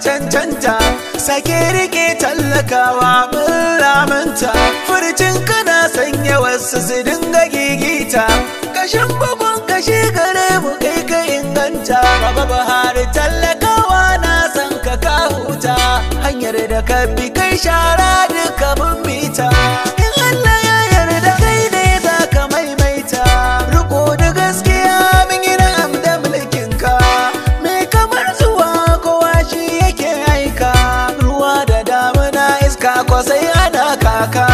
cancanta, sake rike tallakawa mun lamanta. Furcin kana sanya wasu su dinga gigita, kashin bugun kashi gare mu kai ka inganta. Baba Buhari tallakawa na san ka huta, hanyar da ka bi kai shara duka mun bita. In Allah ya yarda kai ne za ka maimaita, riko da gaskiya mun yi na'am da mulkinka. Me kamar zuwa kowa shi yake aika, ruwa da damuna iska ko sai ana kaka.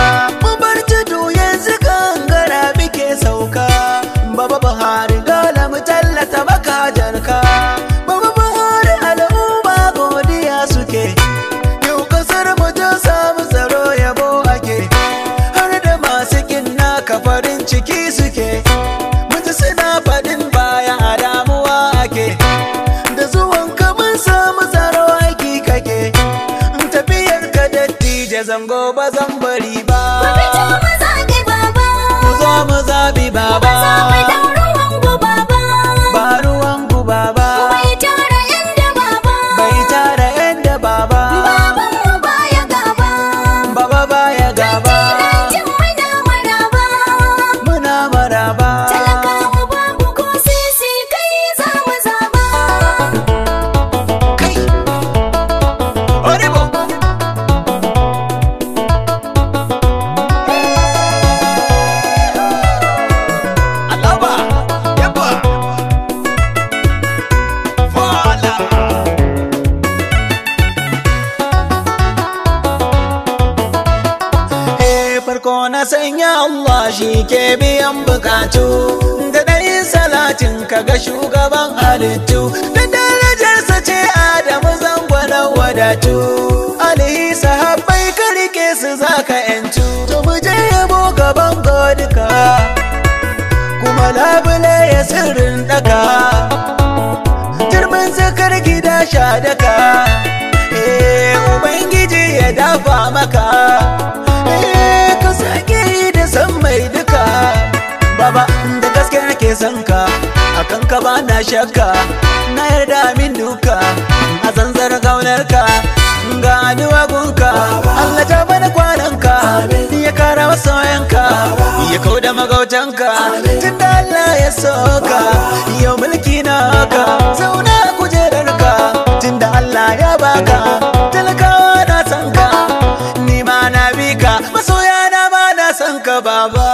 Mu bar tudu yanzu gangara muke sauka, Baba Buhari dole mu tallata makajarka. Baba Buhari al'umma godiya suke, yau kasar mu ta samu tsaro yabo ake, har da masu kinna ka farin ciki suke. Mutu suna faɗin baya a damuwa ake, da zuwan ka mun samu tsaro aiki kake. Tafiyar ka dattije zango ba zan bari ba, mu zo mu zabi baba, ba ruwan ku baba, bai tara yanda baba, baba baya gaba, muna maraba. Kai, Oribo. Alaba, yabba, voila. Farko na sanya Allah shi ke biyan bukatu, da ɗayin salatin kaga shugaban halittu, da darajarsa ce Adamu zangwanan wadatu. Alihi sahabbai ka rike su zaka yantu, to mu je yabo gaban godika, kuma labule ya sirrin daka, turmin zakar gida sha daka. Ubangiji ya dafa maka, ka sake yi da san mai duka. Baba da gaske nake son ka, akan ka ba na shakka, na yarda min duka, a zanzar kaunar ka ga aduwa gunka. Allah ta bada kwananka, ya kara masoyanka, ya kauda magautanka. Tunda Allah ya soka, yau mulki na haka, zauna a kujerarka. Tunda Allah ya baka, talakawa na san ka, ni ma na bi ka, masoya na ma na san ka baba.